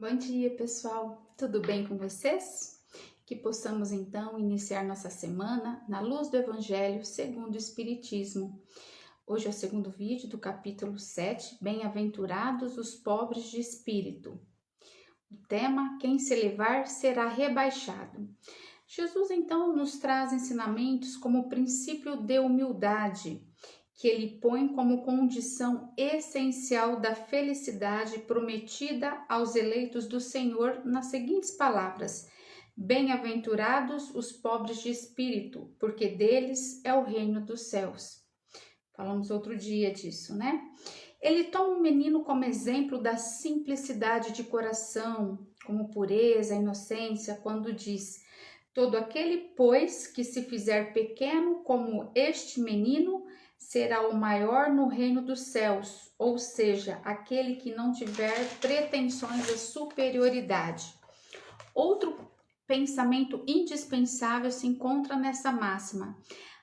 Bom dia, pessoal! Tudo bem com vocês? Que possamos então iniciar nossa semana na luz do Evangelho segundo o Espiritismo. Hoje é o segundo vídeo do capítulo 7, Bem-aventurados os pobres de espírito. O tema: quem se elevar será rebaixado. Jesus então nos traz ensinamentos como o princípio de humildade, que ele põe como condição essencial da felicidade prometida aos eleitos do Senhor nas seguintes palavras: bem-aventurados os pobres de espírito, porque deles é o reino dos céus. Falamos outro dia disso, né? Ele toma o menino como exemplo da simplicidade de coração, como pureza, inocência, quando diz: todo aquele, pois, que se fizer pequeno como este menino, será o maior no reino dos céus, ou seja, aquele que não tiver pretensões de superioridade. Outro pensamento indispensável se encontra nessa máxima: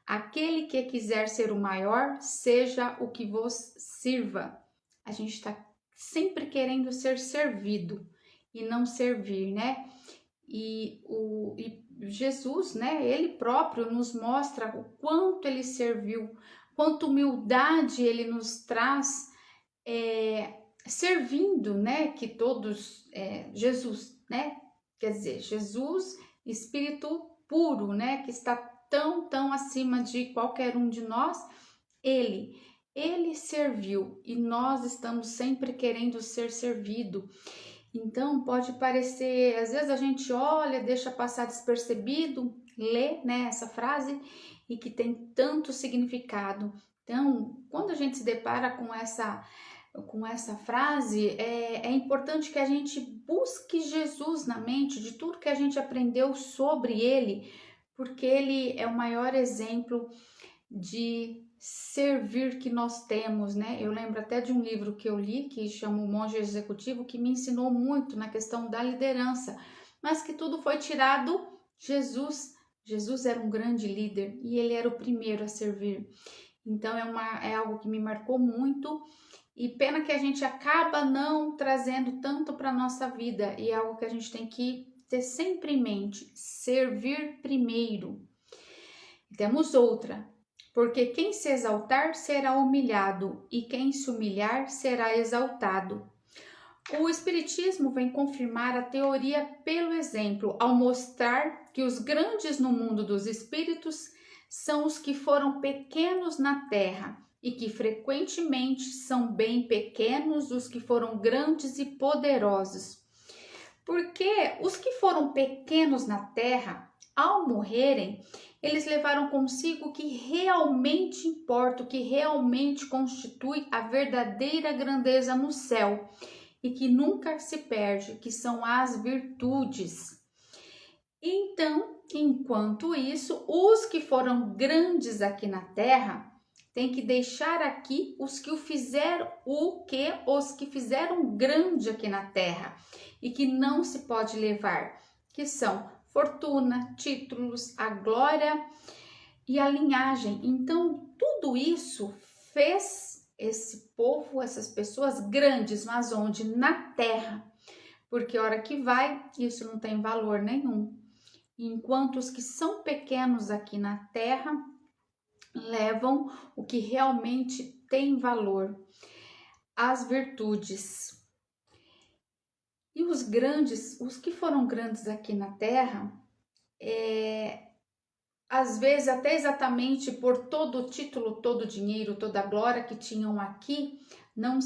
aquele que quiser ser o maior, seja o que vos sirva. A gente está sempre querendo ser servido e não servir, né? E Jesus, né, ele próprio nos mostra o quanto ele serviu, quanta humildade ele nos traz, servindo, né, que todos, Jesus, né, quer dizer, Jesus, Espírito puro, né, que está tão acima de qualquer um de nós, ele serviu e nós estamos sempre querendo ser servido. Então pode parecer, às vezes a gente olha, deixa passar despercebido, lê, né, essa frase e que tem tanto significado. Então, quando a gente se depara com essa frase, é importante que a gente busque Jesus na mente de tudo que a gente aprendeu sobre ele, porque ele é o maior exemplo de servir que nós temos, né? Eu lembro até de um livro que eu li que chama O Monge Executivo, que me ensinou muito na questão da liderança, mas que tudo foi tirado Jesus. Jesus era um grande líder e ele era o primeiro a servir. Então é algo que me marcou muito e pena que a gente acaba não trazendo tanto para nossa vida, e é algo que a gente tem que ter sempre em mente: servir primeiro. Temos outra: porque quem se exaltar será humilhado, e quem se humilhar será exaltado. O Espiritismo vem confirmar a teoria pelo exemplo, ao mostrar que os grandes no mundo dos espíritos são os que foram pequenos na terra, e que frequentemente são bem pequenos os que foram grandes e poderosos. Porque os que foram pequenos na terra, ao morrerem, eles levaram consigo o que realmente importa, o que realmente constitui a verdadeira grandeza no céu e que nunca se perde, que são as virtudes. Então, enquanto isso, os que foram grandes aqui na terra têm que deixar aqui os que os que fizeram grande aqui na terra e que não se pode levar, que são fortuna, títulos, a glória e a linhagem. Então, tudo isso fez esse povo, essas pessoas grandes, mas onde? Na terra. Porque a hora que vai, isso não tem valor nenhum. Enquanto os que são pequenos aqui na terra levam o que realmente tem valor, as virtudes. E os grandes, os que foram grandes aqui na terra, às vezes até exatamente por todo o título, todo o dinheiro, toda a glória que tinham aqui, não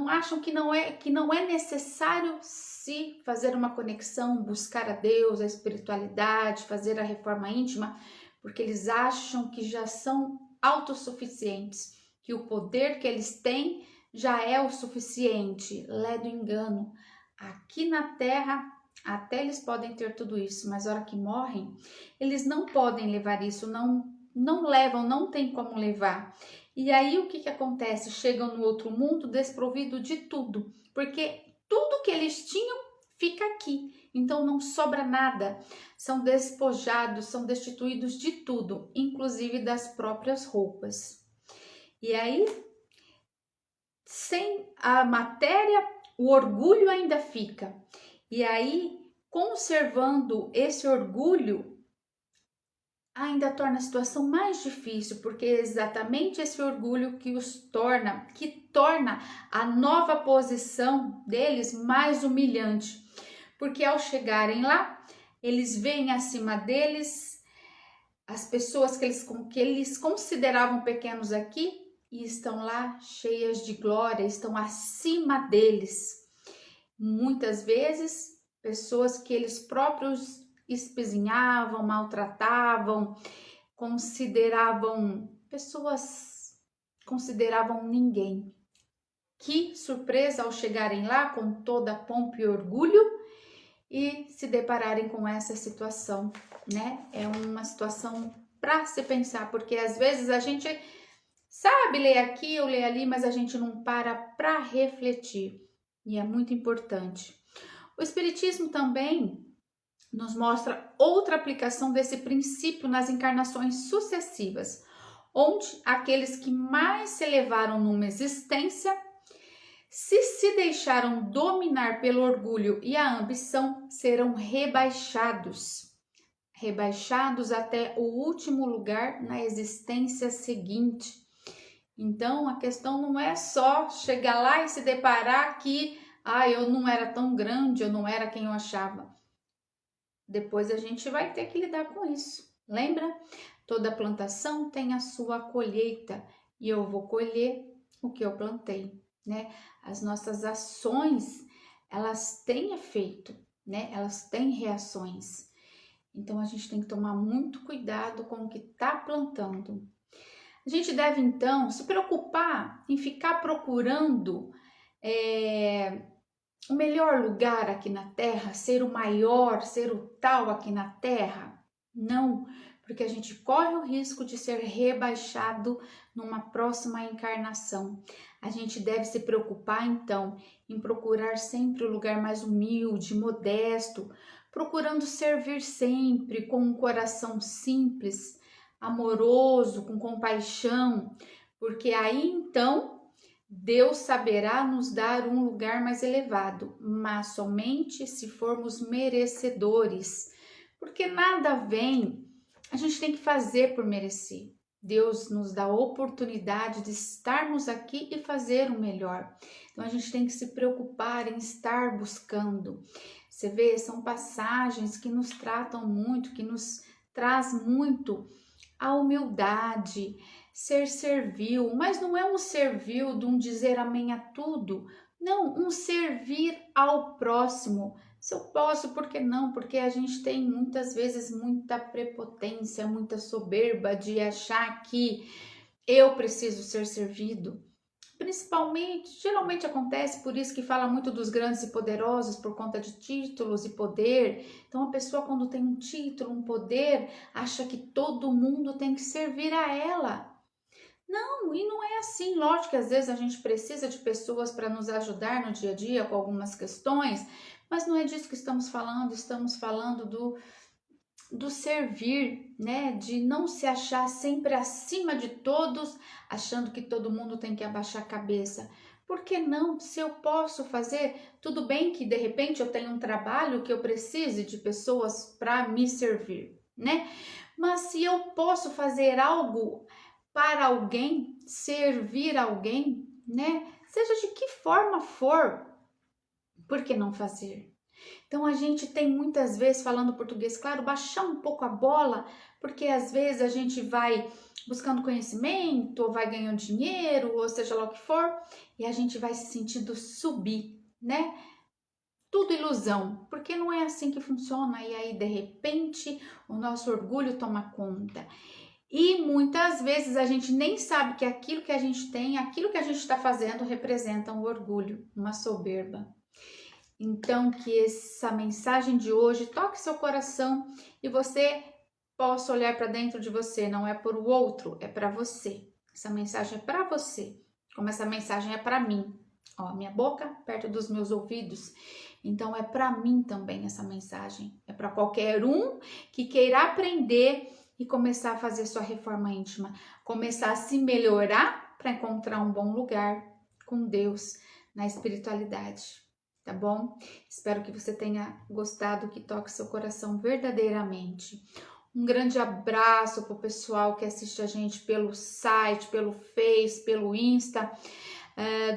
acham que não é necessário se fazer uma conexão, buscar a Deus, a espiritualidade, fazer a reforma íntima, porque eles acham que já são autossuficientes, que o poder que eles têm já é o suficiente. Lé do engano. Aqui na terra, até eles podem ter tudo isso, mas na hora que morrem, eles não podem levar isso, não levam, não tem como levar. E aí o que acontece? Chegam no outro mundo desprovido de tudo, porque tudo que eles tinham fica aqui, então não sobra nada, são despojados, são destituídos de tudo, inclusive das próprias roupas. E aí, sem a matéria, o orgulho ainda fica. E aí, conservando esse orgulho, ainda torna a situação mais difícil, porque é exatamente esse orgulho que torna a nova posição deles mais humilhante. Porque ao chegarem lá, eles veem acima deles as pessoas que eles consideravam pequenos aqui e estão lá cheias de glória, estão acima deles. Muitas vezes, pessoas que eles próprios espezinhavam, maltratavam, consideravam ninguém. Que surpresa ao chegarem lá com toda a pompa e orgulho e se depararem com essa situação, né? É uma situação para se pensar, porque às vezes a gente sabe ler aqui ou ler ali, mas a gente não para refletir, e é muito importante. O Espiritismo também nos mostra outra aplicação desse princípio nas encarnações sucessivas, onde aqueles que mais se elevaram numa existência, se deixaram dominar pelo orgulho e a ambição, serão rebaixados até o último lugar na existência seguinte. Então, a questão não é só chegar lá e se deparar que eu não era tão grande, eu não era quem eu achava. Depois a gente vai ter que lidar com isso. Lembra? Toda plantação tem a sua colheita e eu vou colher o que eu plantei, né? As nossas ações, elas têm efeito, né? Elas têm reações. Então a gente tem que tomar muito cuidado com o que está plantando. A gente deve então se preocupar em ficar procurando o melhor lugar aqui na Terra, ser o maior, ser o tal aqui na Terra? Não, porque a gente corre o risco de ser rebaixado numa próxima encarnação. A gente deve se preocupar então em procurar sempre o lugar mais humilde, modesto, procurando servir sempre com um coração simples, amoroso, com compaixão, porque aí então Deus saberá nos dar um lugar mais elevado, mas somente se formos merecedores, porque nada vem, a gente tem que fazer por merecer. Deus nos dá a oportunidade de estarmos aqui e fazer o melhor. Então a gente tem que se preocupar em estar buscando. Você vê, são passagens que nos tratam muito, que nos traz muito a humildade, ser servil, mas não é um servil de um dizer amém a tudo, não, um servir ao próximo. Se eu posso, por que não? Porque a gente tem muitas vezes muita prepotência, muita soberba de achar que eu preciso ser servido. Principalmente, geralmente acontece, por isso que fala muito dos grandes e poderosos por conta de títulos e poder. Então a pessoa quando tem um título, um poder, acha que todo mundo tem que servir a ela. Não, e não é assim. Lógico que às vezes a gente precisa de pessoas para nos ajudar no dia a dia com algumas questões, mas não é disso que estamos falando do servir, né? De não se achar sempre acima de todos, achando que todo mundo tem que abaixar a cabeça. Por que não? Se eu posso fazer, tudo bem que de repente eu tenho um trabalho que eu precise de pessoas para me servir, né? Mas se eu posso fazer algo para alguém, servir alguém, né? Seja de que forma for, por que não fazer? Então a gente tem muitas vezes, falando português, claro, baixar um pouco a bola, porque às vezes a gente vai buscando conhecimento, ou vai ganhando dinheiro, ou seja lá o que for, e a gente vai se sentindo subir, né? Tudo ilusão, porque não é assim que funciona, e aí de repente o nosso orgulho toma conta. E muitas vezes a gente nem sabe que aquilo que a gente tem, aquilo que a gente está fazendo representa um orgulho, uma soberba. Então, que essa mensagem de hoje toque seu coração e você possa olhar para dentro de você, não é para o outro, é para você. Essa mensagem é para você, como essa mensagem é para mim. Ó, minha boca perto dos meus ouvidos. Então, é para mim também essa mensagem. É para qualquer um que queira aprender e começar a fazer sua reforma íntima, começar a se melhorar para encontrar um bom lugar com Deus na espiritualidade. tá bom? Espero que você tenha gostado, que toque seu coração verdadeiramente. Um grande abraço para o pessoal que assiste a gente pelo site, pelo Face, pelo Insta,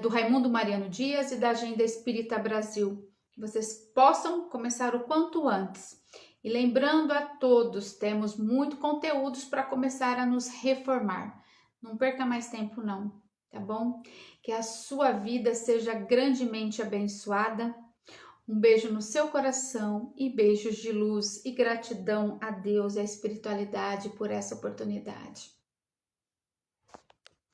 do Raimundo Mariano Dias e da Agenda Espírita Brasil. Que vocês possam começar o quanto antes. E lembrando a todos, temos muito conteúdos para começar a nos reformar. Não perca mais tempo não, tá bom? Que a sua vida seja grandemente abençoada. Um beijo no seu coração e beijos de luz e gratidão a Deus e à espiritualidade por essa oportunidade.